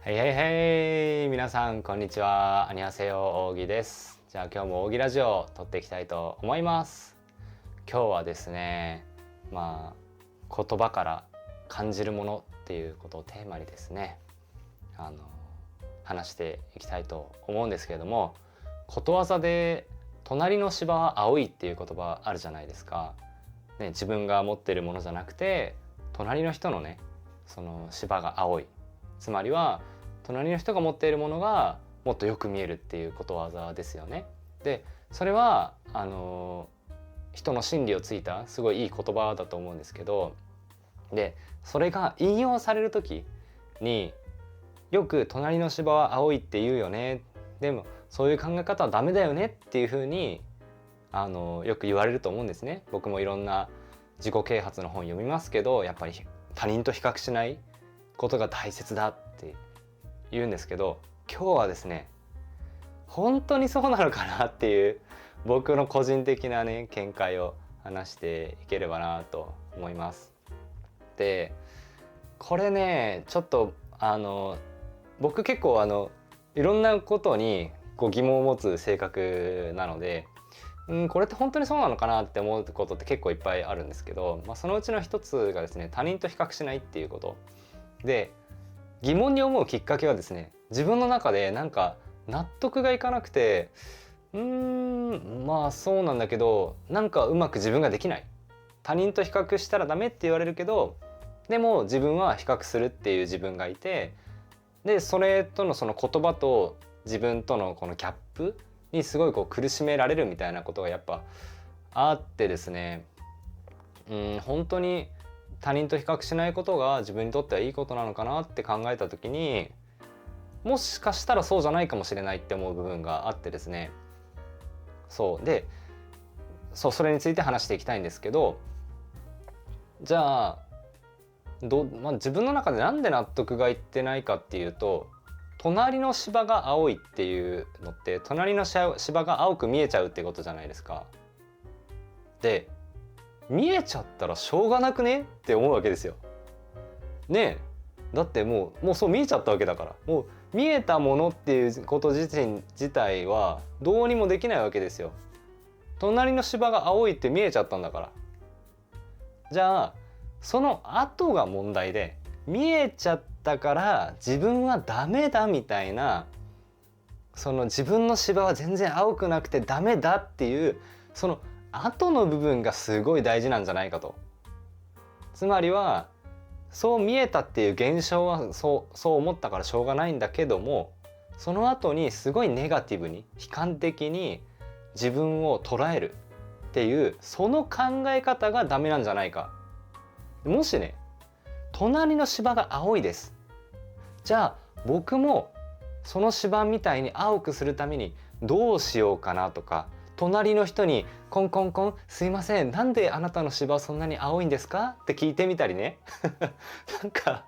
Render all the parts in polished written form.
はいはいはい、皆さんこんにちは。アニハセヨ、扇です。じゃあ今日も扇ラジオを撮っていきたいと思います。今日はですね、言葉から感じるものっていうことをテーマにですね、話していきたいと思うんですけれども、ことわざで隣の芝は青いっていう言葉あるじゃないですか。ね、自分が持っているものじゃなくて、隣の人のね、その芝が青い。つまりは隣の人が持っているものがもっとよく見えるっていうことわざですよね。でそれは人の心理をついたすごいいい言葉だと思うんですけど、でそれが引用される時によく隣の芝は青いって言うよね、でもそういう考え方はダメだよねっていうふうによく言われると思うんですね。僕もいろんな自己啓発の本読みますけど、やっぱり他人と比較しないことが大切だって言うんですけど、今日はですね、本当にそうなのかなっていう僕の個人的なね見解を話していければなと思います。でこれねちょっと僕結構いろんなことに疑問を持つ性格なので、これって本当にそうなのかなって思うことって結構いっぱいあるんですけど、そのうちの一つがですね、他人と比較しないっていうことで、疑問に思うきっかけはですね、自分の中でなんか納得がいかなくて、そうなんだけどなんかうまく自分ができない、他人と比較したらダメって言われるけどでも自分は比較するっていう自分がいて、でそれとのその言葉と自分とのこのギャップにすごい苦しめられるみたいなことがやっぱあってですね、本当に他人と比較しないことが自分にとってはいいことなのかなって考えた時に、もしかしたらそうじゃないかもしれないって思う部分があってですね、それについて話していきたいんですけど、じゃあ自分の中でなんで納得がいってないかっていうと、隣の芝が青いっていうのって隣の芝が青く見えちゃうってことじゃないですか。で見えちゃったらしょうがなくねって思うわけですよ。ねえ、だってもうそう見えちゃったわけだから、もう見えたものっていうこと自体はどうにもできないわけですよ。隣の芝が青いって見えちゃったんだから。じゃあその後が問題で、見えちゃったから自分はダメだみたいな、その自分の芝は全然青くなくてダメだっていうその後の部分がすごい大事なんじゃないかと。つまりはそう見えたっていう現象はそう思ったからしょうがないんだけども、その後にすごいネガティブに悲観的に自分を捉えるっていうその考え方がダメなんじゃないか。もしね、隣の芝が青いです、じゃあ僕もその芝みたいに青くするためにどうしようかなとか、隣の人にコンコンコンすいません、なんであなたの芝そんなに青いんですかって聞いてみたりねなんか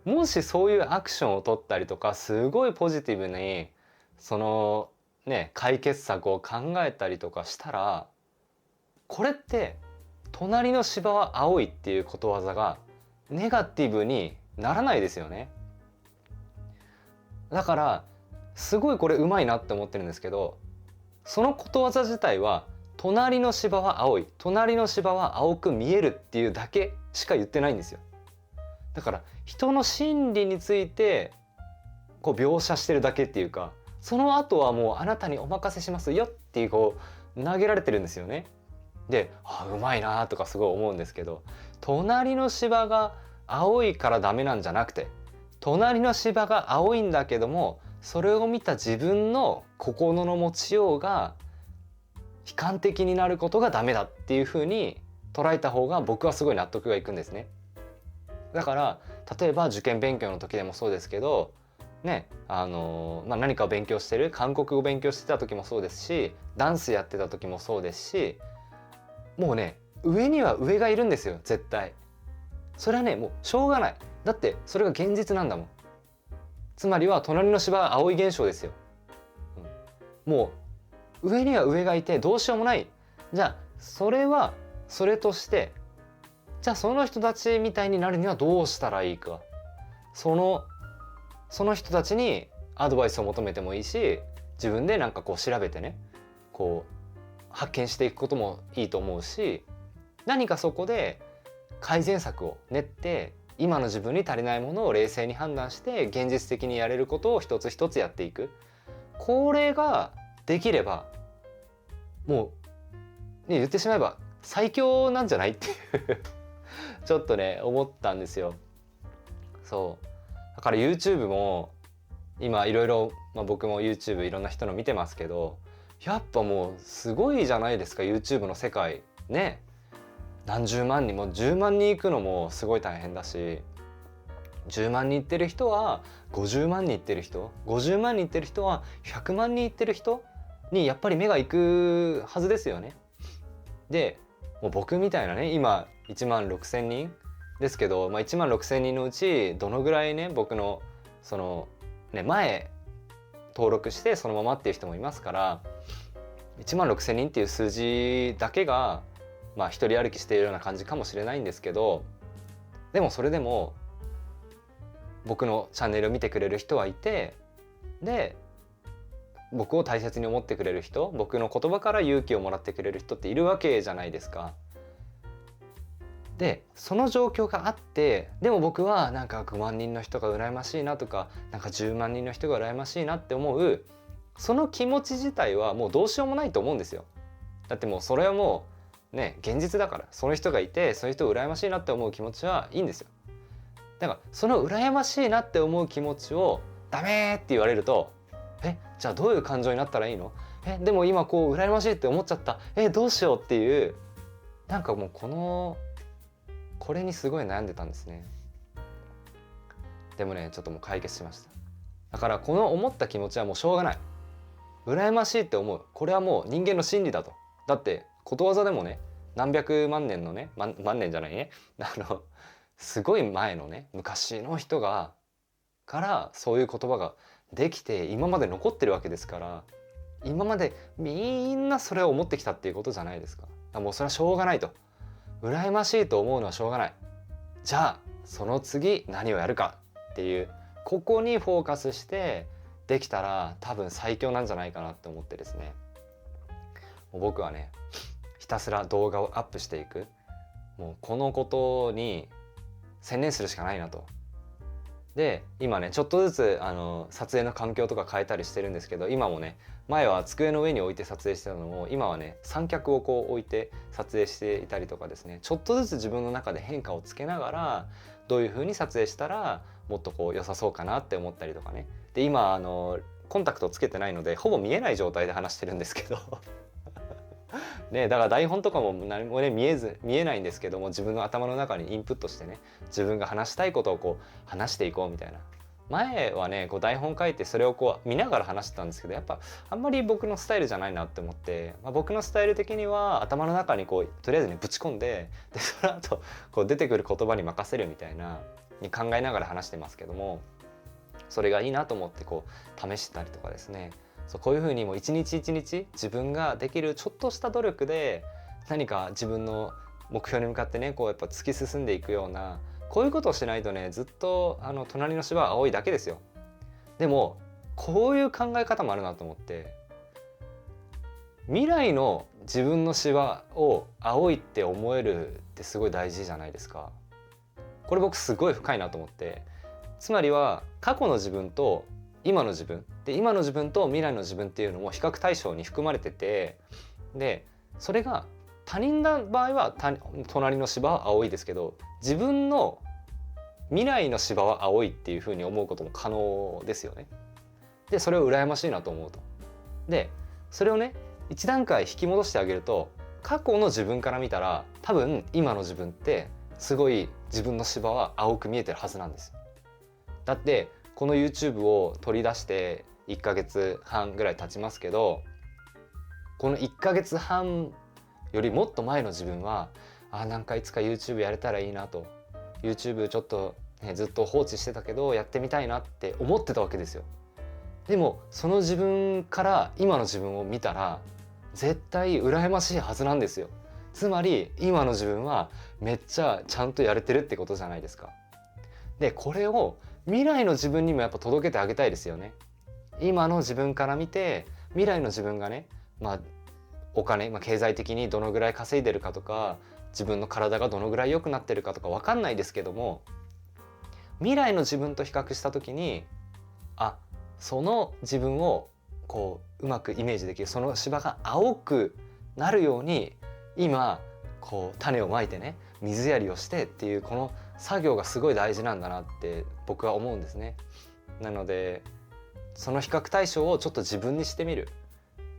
もしそういうアクションを取ったりとか、すごいポジティブにそのね解決策を考えたりとかしたら、これって隣の芝は青いっていうことわざがネガティブにならないですよね。だからすごいこれうまいなって思ってるんですけど、そのことわざ自体は隣の芝は青い、隣の芝は青く見えるっていうだけしか言ってないんですよ。だから人の心理について描写してるだけっていうか、その後はもうあなたにお任せしますよっていう投げられてるんですよね。で、うまいなとかすごい思うんですけど、隣の芝が青いからダメなんじゃなくて、隣の芝が青いんだけどもそれを見た自分の心の持ちようが悲観的になることがダメだっていう風に捉えた方が僕はすごい納得がいくんですね。だから例えば受験勉強の時でもそうですけどね、何かを勉強してる、韓国語を勉強してた時もそうですし、ダンスやってた時もそうですし、もうね上には上がいるんですよ絶対。それはねもうしょうがない、だってそれが現実なんだもん。つまりは隣の芝は青い現象ですよ、もう上には上がいてどうしようもない。じゃあそれはそれとして、じゃあその人たちみたいになるにはどうしたらいいか、そのその人たちにアドバイスを求めてもいいし、自分でなんかこう調べてね、こう発見していくこともいいと思うし、何かそこで改善策を練って、今の自分に足りないものを冷静に判断して現実的にやれることを一つ一つやっていく、これができればもう、ね、言ってしまえば最強なんじゃないっていうちょっとね思ったんですよ。そうだから YouTube も今いろいろ、僕も YouTube いろんな人の見てますけど、やっぱもうすごいじゃないですか YouTube の世界ね。何十万人も10万人いくのもすごい大変だし、10万人いってる人は50万人いってる人、50万人いってる人は100万人いってる人にやっぱり目が行くはずですよね。でもう僕みたいなね、今1万6,000人ですけど、1万6,000人のうちどのぐらいね、僕のそのね前登録してそのままっていう人もいますから、1万6,000人っていう数字だけが一人歩きしているような感じかもしれないんですけど、でもそれでも僕のチャンネルを見てくれる人はいて、で僕を大切に思ってくれる人、僕の言葉から勇気をもらってくれる人っているわけじゃないですか。でその状況があって、でも僕はなんか5万人の人が羨ましいなとか、なんか10万人の人が羨ましいなって思う、その気持ち自体はもうどうしようもないと思うんですよ。だってもうそれはもうね現実だから、その人がいてその人を羨ましいなって思う気持ちはいいんですよ。だからその羨ましいなって思う気持ちをダメって言われると、じゃあどういう感情になったらいいの？でも今こう羨ましいって思っちゃった。どうしようっていう、なんかもうこれにすごい悩んでたんですね。でもねちょっともう解決しました。だからこの思った気持ちはもうしょうがない。羨ましいって思う。これはもう人間の心理だと。だってことわざでもね、何百万年のね、万年じゃないね、すごい前のね昔の人からそういう言葉ができて今まで残ってるわけですから、今までみんなそれを思ってきたっていうことじゃないですか。もうそれはしょうがないと。羨ましいと思うのはしょうがない。じゃあその次何をやるかっていう、ここにフォーカスしてできたら多分最強なんじゃないかなって思ってですね、もう僕はねひたすら動画をアップしていく、もうこのことに専念するしかないなと。で今ねちょっとずつ撮影の環境とか変えたりしてるんですけど、今もね前は机の上に置いて撮影してたのも今はね三脚をこう置いて撮影していたりとかですね、ちょっとずつ自分の中で変化をつけながらどういう風に撮影したらもっとこう良さそうかなって思ったりとかね。で今コンタクトつけてないのでほぼ見えない状態で話してるんですけどね、だから台本とかも何もね見えないんですけども、自分の頭の中にインプットしてね、自分が話したいことをこう話していこうみたいな。前はねこう台本書いてそれをこう見ながら話してたんですけど、やっぱあんまり僕のスタイルじゃないなって思って、僕のスタイル的には頭の中にこうとりあえずねぶち込んで、でその後こう出てくる言葉に任せるみたいなに考えながら話してますけども、それがいいなと思ってこう試したりとかですね。そうこういうふうにもう一日一日自分ができるちょっとした努力で何か自分の目標に向かってねこうやっぱ突き進んでいくような、こういうことをしないとねずっと隣の芝は青いだけですよ。でもこういう考え方もあるなと思って、未来の自分の芝を青いって思えるってすごい大事じゃないですか。これ僕すごい深いなと思って、つまりは過去の自分と今の自分で、今の自分と未来の自分っていうのも比較対象に含まれてて、でそれが他人の場合は隣の芝は青いですけど、自分の未来の芝は青いっていうふうに思うことも可能ですよね。でそれを羨ましいなと思うと。でそれをね一段階引き戻してあげると、過去の自分から見たら多分今の自分ってすごい自分の芝は青く見えてるはずなんですよ。だってこの YouTube を取り出して1ヶ月半ぐらい経ちますけど、この1ヶ月半よりもっと前の自分はなんかいつか YouTube やれたらいいなと、 YouTube ちょっと、ずっと放置してたけどやってみたいなって思ってたわけですよ。でもその自分から今の自分を見たら絶対羨ましいはずなんですよ。つまり今の自分はめっちゃちゃんとやれてるってことじゃないですか。でこれを未来の自分にもやっぱ届けてあげたいですよね。今の自分から見て未来の自分がね、お金、経済的にどのぐらい稼いでるかとか、自分の体がどのぐらい良くなってるかとか分かんないですけども、未来の自分と比較した時に、その自分をこううまくイメージできる、その芝が青くなるように今こう種をまいてね、水やりをしてっていうこの作業がすごい大事なんだなって僕は思うんですね。なのでその比較対象をちょっと自分にしてみる。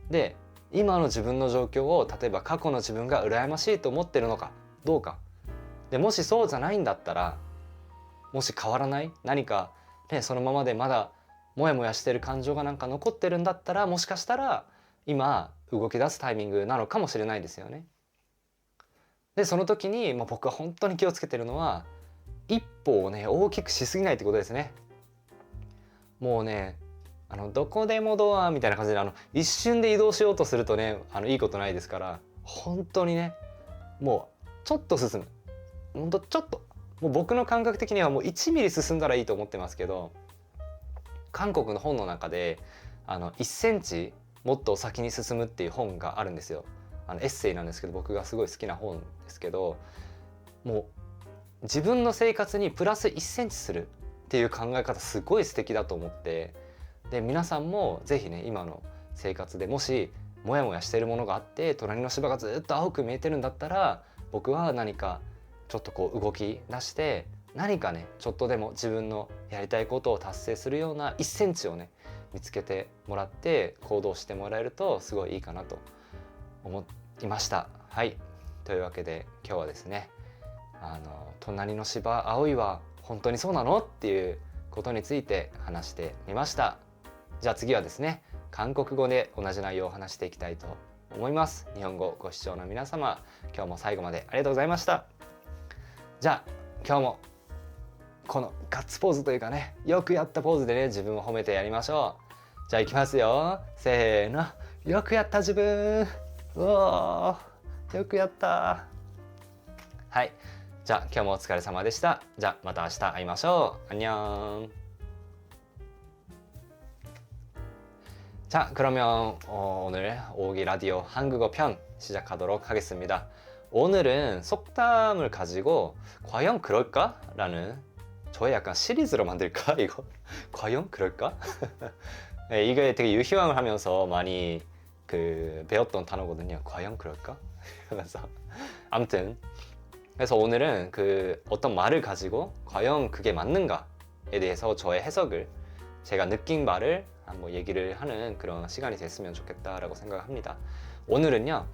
で今の自分の状況を例えば過去の自分が羨ましいと思ってるのかどうかで、もしそうじゃないんだったら、もし変わらない何かね、そのままでまだモヤモヤしてる感情がなんか残ってるんだったら、もしかしたら今動き出すタイミングなのかもしれないですよね。でその時に、僕は本当に気をつけてるのは、一歩をね大きくしすぎないってことですね。もうね、どこでもドアみたいな感じで一瞬で移動しようとするとね、いいことないですから、本当にね、もうちょっと進む、ほんとちょっと、もう僕の感覚的にはもう1ミリ進んだらいいと思ってますけど、韓国の本の中で1センチもっと先に進むっていう本があるんですよ。エッセイなんですけど、僕がすごい好きな本ですけど、もう自分の生活にプラス1センチするっていう考え方すごい素敵だと思って、で皆さんもぜひね、今の生活でもしモヤモヤしているものがあって、隣の芝がずっと青く見えてるんだったら、僕は何かちょっとこう動き出して、何かねちょっとでも自分のやりたいことを達成するような1センチをね見つけてもらって行動してもらえるとすごいいいかなと思いました。はい、というわけで今日はですね、隣の芝青いは本当にそうなのっていうことについて話してみました。じゃあ次はですね、韓国語で同じ内容を話していきたいと思います。日本語ご視聴の皆様、今日も最後までありがとうございました。じゃあ今日もこのガッツポーズというかね、よくやったポーズでね自分を褒めてやりましょう。じゃあいきますよ、せーの、よくやった自分、うおー、よくやった。はい、じゃあ今日もお疲れ様でした。じゃあまた明日会いましょう。안녕。자, 그러면 오늘 오기 라디오 한국어 편 시작하도록 하겠습니다. 오늘은 속담을 가지고 과연 그럴까? 라는 저의 약간 시리즈로 만들까? 이거? 과연 그럴까? 네, 이게 되게 유희왕을 하면서 많이 배웠던 단어거든요. 과연 그럴까? 이러면서 아무튼 그래서 오늘은 어떤 말을 가지고 과연 그게 맞는가에 대해서 저의 해석을, 제가 느낀 말을 한번 얘기를 하는 그런 시간이 됐으면 좋겠다라고 생각합니다. 오늘은요,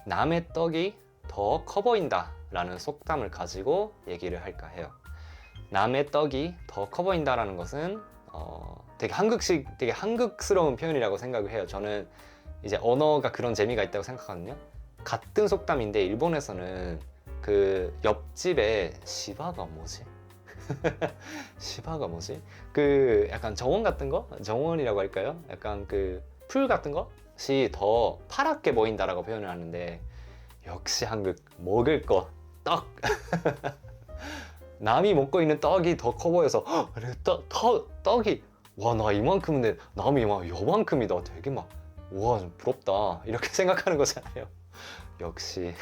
남의 떡이 더 커 보인다 라는 속담을 가지고 얘기를 할까 해요. 남의 떡이 더 커 보인다 라는 것은 되게 한국식, 되게 한국스러운 표현이라고 생각을 해요. 저는 이제 언어가 그런 재미가 있다고 생각하거든요. 같은 속담인데 일본에서는 옆집에 시바가 뭐지? 시바가 뭐지? 약간 정원 같은 거? 정원이라고 할까요? 약간 풀 같은 것이 더 파랗게 보인다라고 표현을 하는데, 역시 한국 먹을 거 떡. 남이 먹고 있는 떡이 더 커 보여서 떡이 와, 나 이만큼인데 남이 막 요만큼이다. 되게 막 와, 좀 부럽다 이렇게 생각하는 거잖아요. 역시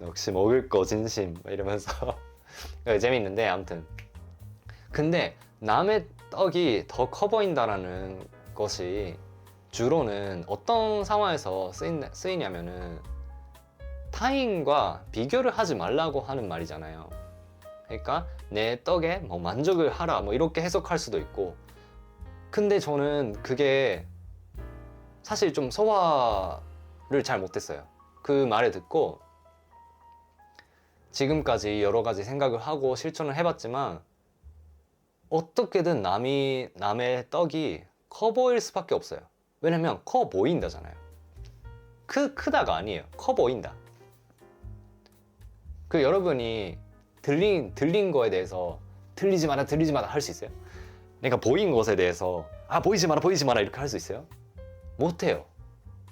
역시 먹을 거 진심 이러면서 재밌는데, 아무튼 근데 남의 떡이 더 커 보인다라는 것이 주로는 어떤 상황에서 쓰이냐면은 타인과 비교를 하지 말라고 하는 말이잖아요. 그러니까 내 떡에 뭐 만족을 하라 뭐 이렇게 해석할 수도 있고, 근데 저는 그게 사실 좀 소화를 잘 못했어요. 그 말을 듣고 지금까지 여러 가지 생각을 하고 실천을 해봤지만 어떻게든 남의 떡이 커 보일 수밖에 없어요. 왜냐면 커 보인다잖아요. 크다가 아니에요. 커 보인다. 여러분이 들린 거에 대해서 들리지 마라 할 수 있어요? 내가 보인 것에 대해서 보이지 마라 이렇게 할 수 있어요? 못해요.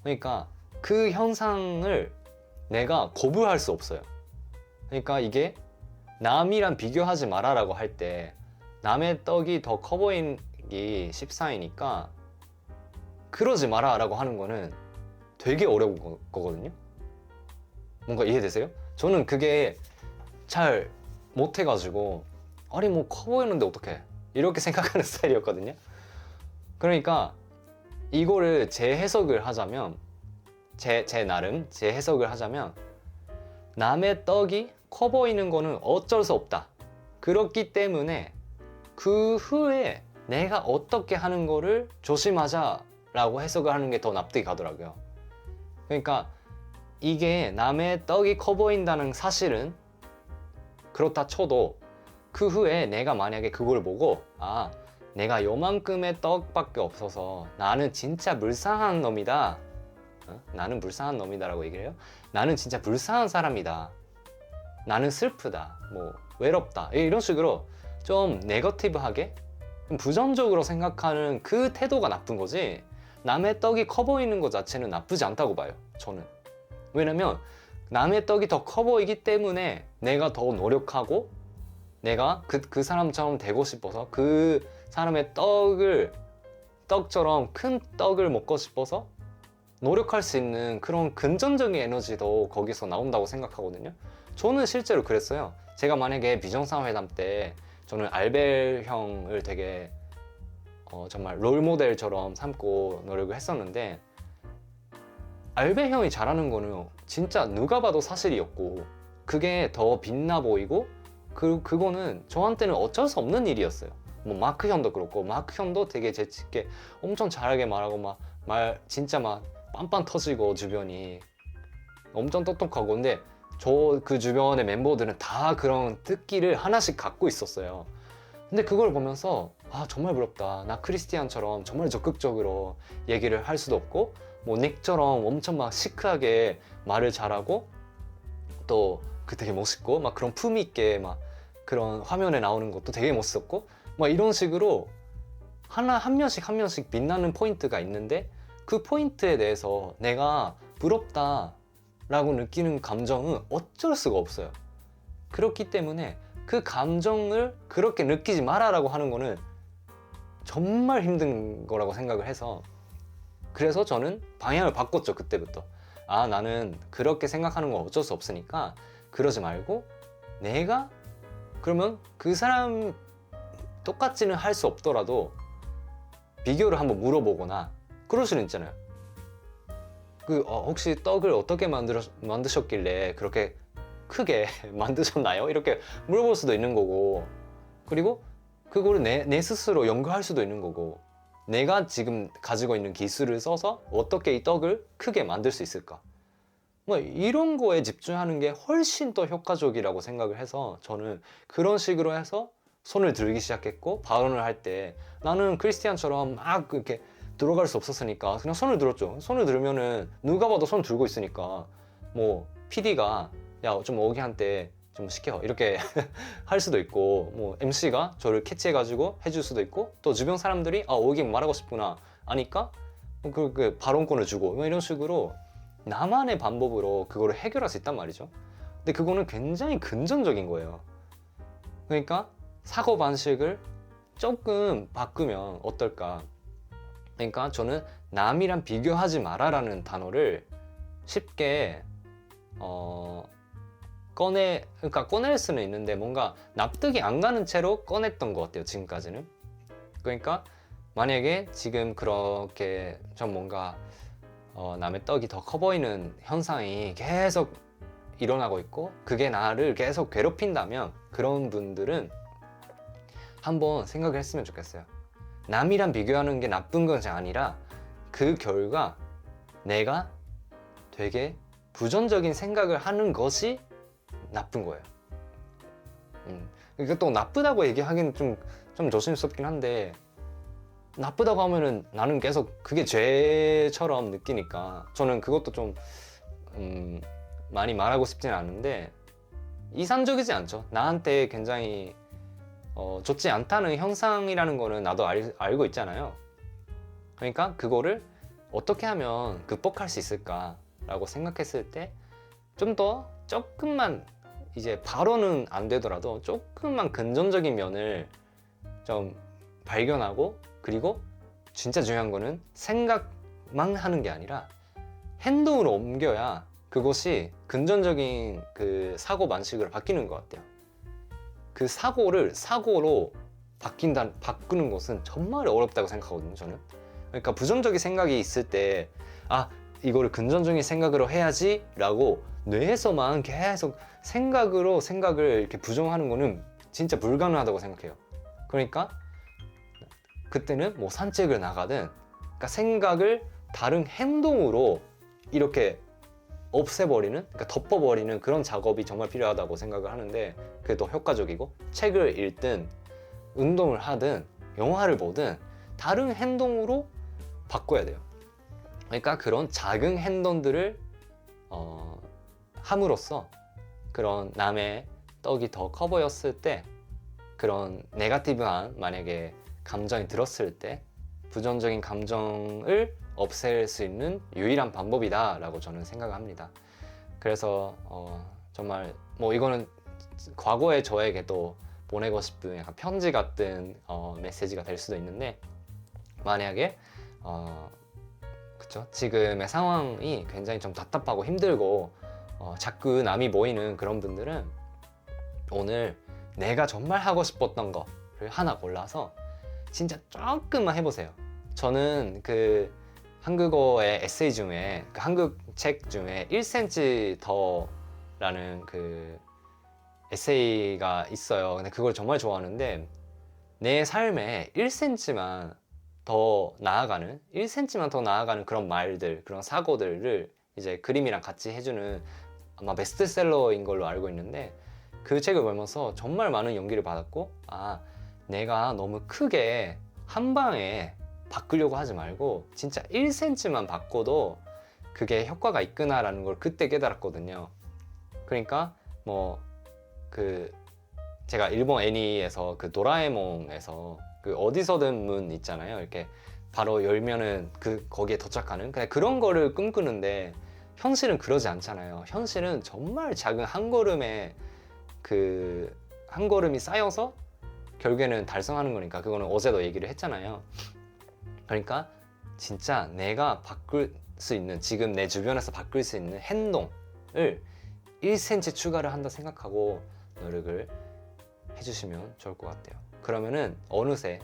그러니까 그 현상을 내가 거부할 수 없어요. 그러니까 이게 남이랑 비교하지 마라라고 할 때 남의 떡이 더 커 보이기 십사이니까 그러지 마라 라고 하는 거는 되게 어려운 거거든요. 뭔가 이해되세요? 저는 그게 잘 못해가지고 아니 뭐 커 보이는데 어떡해 이렇게 생각하는 스타일이었거든요. 그러니까 이거를 재해석을 하자면 제 나름 재해석을 하자면 남의 떡이 커 보이는 거는 어쩔 수 없다. 그렇기 때문에 그 후에 내가 어떻게 하는 거를 조심하자 라고 해석을 하는 게 더 납득이 가더라고요. 그러니까 이게 남의 떡이 커 보인다는 사실은 그렇다 쳐도 그 후에 내가 만약에 그걸 보고 아 내가 요만큼의 떡밖에 없어서 나는 진짜 불쌍한 놈이다. 나는 불쌍한 놈이다 라고 얘기를 해요. 나는 진짜 불쌍한 사람이다. 나는 슬프다. 뭐 외롭다. 이런 식으로 좀 네거티브하게 좀 부정적으로 생각하는 그 태도가 나쁜 거지 남의 떡이 커 보이는 것 자체는 나쁘지 않다고 봐요. 저는. 왜냐면 남의 떡이 더 커 보이기 때문에 내가 더 노력하고 내가 그 사람처럼 되고 싶어서 그 사람의 떡처럼 큰 떡을 먹고 싶어서 노력할 수 있는 그런 금전적인 에너지도 거기서 나온다고 생각하거든요. 저는 실제로 그랬어요. 제가 만약에 비정상회담 때 저는 알벨 형을 되게 정말 롤모델처럼 삼고 노력을 했었는데 알벨 형이 잘하는 거는 진짜 누가 봐도 사실이었고 그게 더 빛나 보이고 그거는 저한테는 어쩔 수 없는 일이었어요. 뭐 마크 형도 그렇고 마크 형도 되게 재치있게 엄청 잘하게 말하고 진짜 막 빵빵 터지고 주변이 엄청 똑똑하고 근데 저 그 주변의 멤버들은 다 그런 특기를 하나씩 갖고 있었어요. 근데 그걸 보면서 아 정말 부럽다. 나 크리스티안처럼 정말 적극적으로 얘기를 할 수도 없고 뭐 닉처럼 엄청 막 시크하게 말을 잘하고 또 그 되게 멋있고 막 그런 품위 있게 막 그런 화면에 나오는 것도 되게 멋있었고 막 이런 식으로 한 명씩 빛나는 포인트가 있는데 그 포인트에 대해서 내가 부럽다 라고 느끼는 감정은 어쩔 수가 없어요. 그렇기 때문에 그 감정을 그렇게 느끼지 마라 라고 하는 거는 정말 힘든 거라고 생각을 해서 그래서 저는 방향을 바꿨죠. 그때부터 아 나는 그렇게 생각하는 건 어쩔 수 없으니까 그러지 말고 내가 그러면 그 사람 똑같지는 할 수 없더라도 비교를 한번 물어보거나 그럴 수는 있잖아요. 혹시 떡을 어떻게 만드셨길래 그렇게 크게 만드셨나요? 이렇게 물어볼 수도 있는 거고 그리고 그거를 내 스스로 연구할 수도 있는 거고 내가 지금 가지고 있는 기술을 써서 어떻게 이 떡을 크게 만들 수 있을까? 뭐 이런 거에 집중하는 게 훨씬 더 효과적이라고 생각을 해서 저는 그런 식으로 해서 손을 들기 시작했고 발언을 할 때 나는 크리스티안처럼 막 이렇게 들어갈 수 없었으니까 그냥 손을 들었죠. 손을 들면은 누가 봐도 손 들고 있으니까 뭐 PD가 야 좀 오기한테 좀 시켜 이렇게 할 수도 있고 뭐 MC가 저를 캐치해가지고 해줄 수도 있고 또 주변 사람들이 아 오기 말하고 싶구나 아니까 그 발언권을 주고 뭐 이런 식으로 나만의 방법으로 그거를 해결할 수 있단 말이죠. 근데 그거는 굉장히 긍정적인 거예요. 그러니까 사고방식을 조금 바꾸면 어떨까. 그러니까 저는 남이랑 비교하지 마라라는 단어를 쉽게 꺼낼 수는 있는데 뭔가 납득이 안 가는 채로 꺼냈던 것 같아요. 지금까지는. 그러니까 만약에 지금 그렇게 좀 뭔가 남의 떡이 더 커 보이는 현상이 계속 일어나고 있고 그게 나를 계속 괴롭힌다면 그런 분들은 한번 생각을 했으면 좋겠어요. 남이랑 비교하는 게 나쁜 것이 아니라 그 결과 내가 되게 부정적인 생각을 하는 것이 나쁜 거예요. 그러니까 또 나쁘다고 얘기하기는 좀 조심스럽긴 한데 나쁘다고 하면은 나는 계속 그게 죄처럼 느끼니까 저는 그것도 좀 많이 말하고 싶지는 않은데 이상적이지 않죠. 나한테 굉장히 좋지 않다는 현상이라는 거는 나도 알고 있잖아요. 그러니까 그거를 어떻게 하면 극복할 수 있을까라고 생각했을 때 좀 더 조금만 이제 바로는 안 되더라도 조금만 긍정적인 면을 좀 발견하고, 그리고 진짜 중요한 거는 생각만 하는 게 아니라 행동으로 옮겨야 그것이 금전적인 그 사고 방식으로 바뀌는 것 같아요. 그 사고를 사고로 바꾸는 것은 정말 어렵다고 생각하거든요, 저는. 그러니까 부정적인 생각이 있을 때, 아, 이거를 긍정적인 생각으로 해야지 라고 뇌에서만 계속 생각을 이렇게 부정하는 거는 진짜 불가능하다고 생각해요. 그러니까 그때는 뭐 산책을 나가든, 그러니까 생각을 다른 행동으로 이렇게 없애버리는, 그러니까 덮어버리는 그런 작업이 정말 필요하다고 생각을 하는데, 그게 더 효과적이고, 책을 읽든 운동을 하든 영화를 보든 다른 행동으로 바꿔야 돼요. 그러니까 그런 작은 행동들을 함으로써 그런 남의 떡이 더 커 보였을 때, 그런 네거티브한 만약에 감정이 들었을 때 부정적인 감정을 없앨 수 있는 유일한 방법이다 라고 저는 생각합니다. 그래서 정말 뭐 이거는 과거의 저에게도 보내고 싶은 약간 편지 같은 메시지가 될 수도 있는데, 만약에 그쵸? 지금의 상황이 굉장히 좀 답답하고 힘들고 자꾸 남이 모이는 그런 분들은 오늘 내가 정말 하고 싶었던 거를 하나 골라서 진짜 조금만 해보세요. 저는 그 한국어의 에세이 중에, 그 한국 책 중에 1cm 더라는 그 에세이가 있어요. 근데 그걸 정말 좋아하는데, 내 삶에 1cm만 더 나아가는, 1cm만 더 나아가는 그런 말들, 그런 사고들을 이제 그림이랑 같이 해주는 아마 베스트셀러인 걸로 알고 있는데, 그 책을 보면서 정말 많은 용기를 받았고, 아, 내가 너무 크게 한 방에 바꾸려고 하지 말고 진짜 1cm만 바꿔도 그게 효과가 있구나라는 걸 그때 깨달았거든요. 그러니까 뭐 그 제가 일본 애니에서 그 도라에몽에서 그 어디서든 문 있잖아요. 이렇게 바로 열면은 거기에 도착하는, 그냥 그런 거를 꿈꾸는데 현실은 그러지 않잖아요. 현실은 정말 작은 한 걸음에 그 한 걸음이 쌓여서 결국에는 달성하는 거니까. 그거는 어제도 얘기를 했잖아요. 그러니까 진짜 내가 바꿀 수 있는, 지금 내 주변에서 바꿀 수 있는 행동을 1cm 추가를 한다 생각하고 노력을 해주시면 좋을 것 같아요. 그러면은 어느새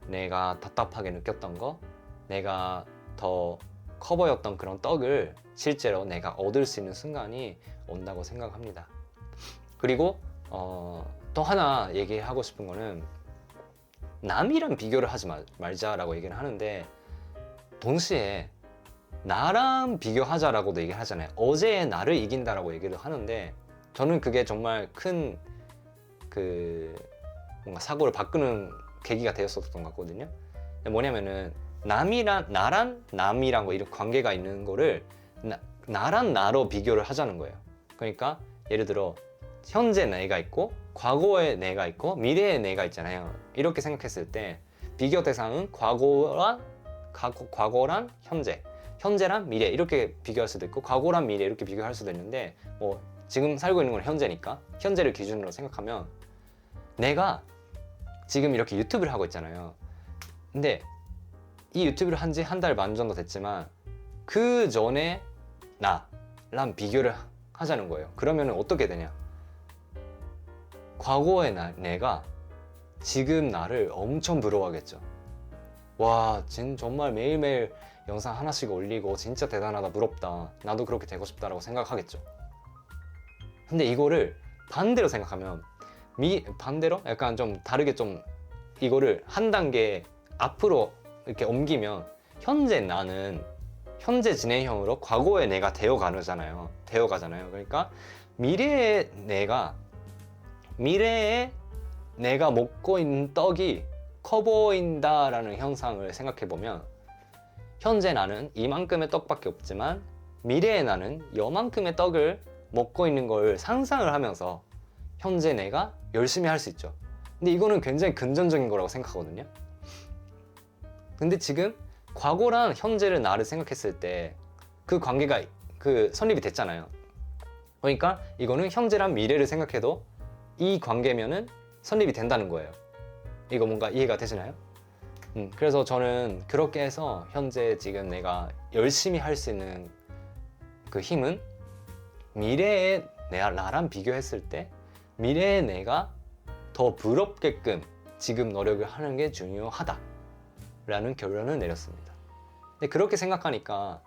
내가 답답하게 느꼈던 거, 내가 더 커 보였던 그런 떡을 실제로 내가 얻을 수 있는 순간이 온다고 생각합니다. 그리고 또 하나 얘기하고 싶은 거는, 남이랑 비교를 하지 말자라고 얘기를 하는데, 동시에 나랑 비교하자라고도 얘기를 하잖아요. 어제의 나를 이긴다라고 얘기를 하는데, 저는 그게 정말 큰 뭔가 사고를 바꾸는 계기가 되었었던 것 같거든요. 뭐냐면은 나랑 남이랑 뭐 이런 관계가 있는 거를 나랑 나로 비교를 하자는 거예요. 그러니까 예를 들어 현재 내가 있고 과거의 내가 있고 미래의 내가 있잖아요. 이렇게 생각했을 때 비교 대상은 과거랑 현재랑 미래 이렇게 비교할 수도 있고, 과거랑 미래 이렇게 비교할 수도 있는데, 뭐 지금 살고 있는 건 현재니까 현재를 기준으로 생각하면, 내가 지금 이렇게 유튜브를 하고 있잖아요. 근데 이 유튜브를 한 지 한 달 반 정도 됐지만 그 전에 나랑 비교를 하자는 거예요. 그러면 어떻게 되냐? 과거의 내가 지금 나를 엄청 부러워하겠죠. 와, 정말 매일매일 영상 하나씩 올리고 진짜 대단하다, 부럽다, 나도 그렇게 되고 싶다라고 생각하겠죠. 근데 이거를 반대로 생각하면, 반대로 약간 좀 다르게 좀 이거를 한 단계 앞으로 이렇게 옮기면, 현재 나는 현재 진행형으로 과거의 내가 되어가잖아요. 그러니까 미래의 내가 먹고 있는 떡이 커 보인다라는 현상을 생각해보면, 현재 나는 이만큼의 떡밖에 없지만 미래의 나는 이만큼의 떡을 먹고 있는 걸 상상을 하면서 현재 내가 열심히 할 수 있죠. 근데 이거는 굉장히 긍정적인 거라고 생각하거든요. 근데 지금 과거랑 현재를 나를 생각했을 때 그 관계가 선립이 됐잖아요. 그러니까 이거는 현재랑 미래를 생각해도 이 관계면은 선립이 된다는 거예요. 이거 뭔가 이해가 되시나요? 그래서 저는 그렇게 해서 현재 지금 내가 열심히 할 수 있는 그 힘은 미래의 나랑 비교했을 때 미래의 내가 더 부럽게끔 지금 노력을 하는 게 중요하다 라는 결론을 내렸습니다. 근데 그렇게 생각하니까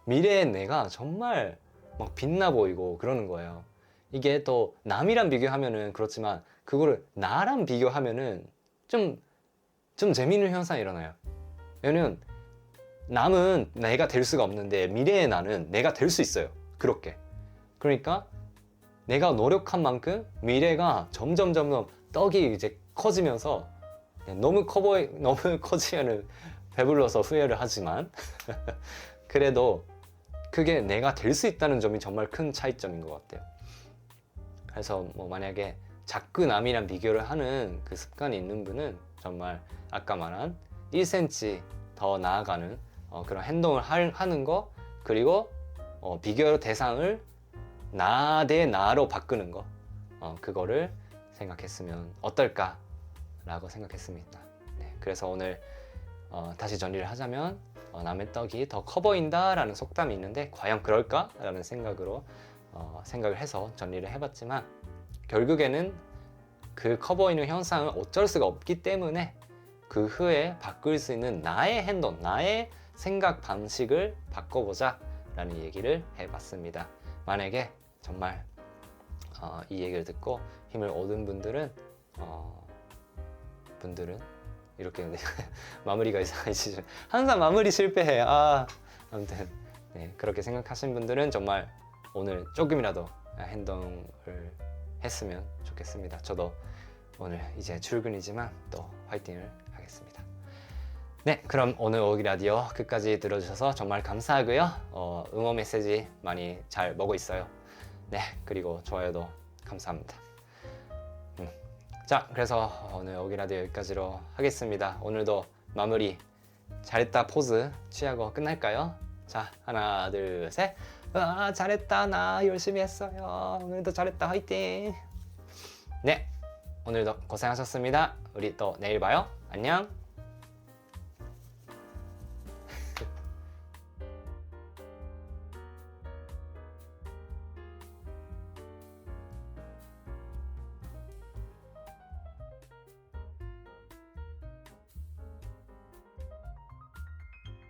미래의 내가 정말 막 빛나 보이고 그러는 거예요. 이게 또 남이랑 비교하면은 그렇지만 그거를 나랑 비교하면은 좀 재미있는 현상이 일어나요. 왜냐면 남은 내가 될 수가 없는데 미래의 나는 내가 될 수 있어요. 그렇게. 그러니까 내가 노력한 만큼 미래가 점점 떡이 이제 커지면서 너무 커지면은 배불러서 후회를 하지만 그래도 그게 내가 될 수 있다는 점이 정말 큰 차이점인 것 같아요. 그래서 뭐 만약에 자꾸 남이랑 비교를 하는 그 습관이 있는 분은 정말 아까 말한 1cm 더 나아가는 그런 행동을 하는 거, 그리고 비교 대상을 나 대 나로 바꾸는 거, 그거를 생각했으면 어떨까라고 생각했습니다. 네, 그래서 오늘 다시 정리를 하자면 남의 떡이 더 커 보인다라는 속담이 있는데 과연 그럴까라는 생각을 해서 정리를 해봤지만, 결국에는 그 커 보이는 현상을 어쩔 수가 없기 때문에 그 후에 바꿀 수 있는 나의 행동, 나의 생각 방식을 바꿔보자 라는 얘기를 해봤습니다. 만약에 정말 이 얘기를 듣고 힘을 얻은 분들은 이렇게 마무리가 이상해지죠. 항상 마무리 실패해. 아무튼 네, 그렇게 생각하신 분들은 정말 오늘 조금이라도 행동을 했으면 좋겠습니다. 저도 오늘 이제 출근이지만 또 화이팅을 하겠습니다. 네, 그럼 오늘 오기 라디오 끝까지 들어주셔서 정말 감사하고요. 응원 메시지 많이 잘 먹고 있어요. 네, 그리고 좋아요도 감사합니다. 자, 그래서 오늘 오기 라디오 여기까지로 하겠습니다. 오늘도 마무리 잘했다 포즈 취하고 끝날까요? 자, 하나 둘 셋. 잘했다, 나 열심히 했어요. 오늘도 잘했다, 화이팅. 네, 오늘도 고생하셨습니다. 우리 또 내일 봐요. 안녕.